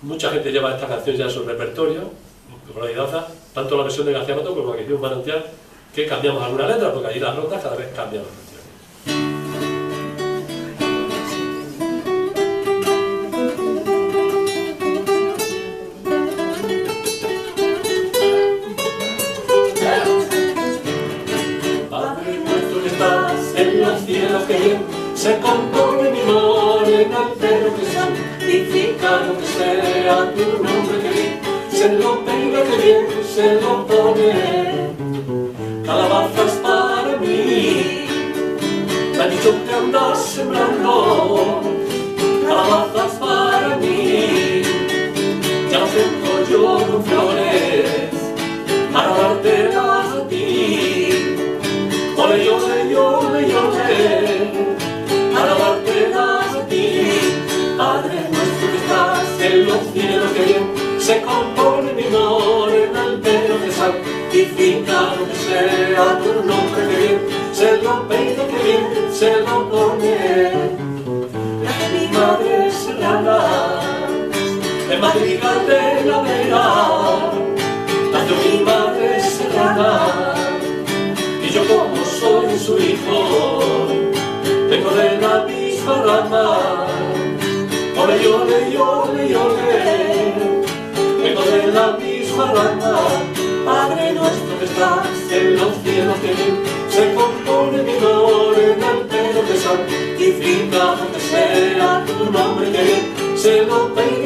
Mucha gente lleva esta canción ya en su repertorio, con la guitarra, tanto la versión de García Mato como la que hicimos Manantial, que cambiamos alguna letra, porque allí las notas cada vez cambian las canciones. Padre nuestro que estás en los cielos, que bien se compone mi morena, pero que santificado que sea tu nombre, que bien se lo peina, que bien se lo pone. Calabazas para mí, me han dicho que andas sembrando. Calabazas para mí, ya no tengo yo con flores para dártelas a ti. Ole, ole, ole, ole, para dártelas a ti. Padre nuestro que estás en los cielos, que bien se compone mi morena, el pelo que santificado que sea tu nombre, que bien se lo peina, que bien se lo pone. La de mi madre serrana, en madrigal de la vera, la de mi madre serrana, y yo como soy su hijo, vengo de la misma rama. Ole, ole, ole, ole, vengo de la misma rama. Padre nuestro que estás en los cielos, que bien se compone mi morena, el pelo que santificado que sea tu nombre, que bien se lo peina,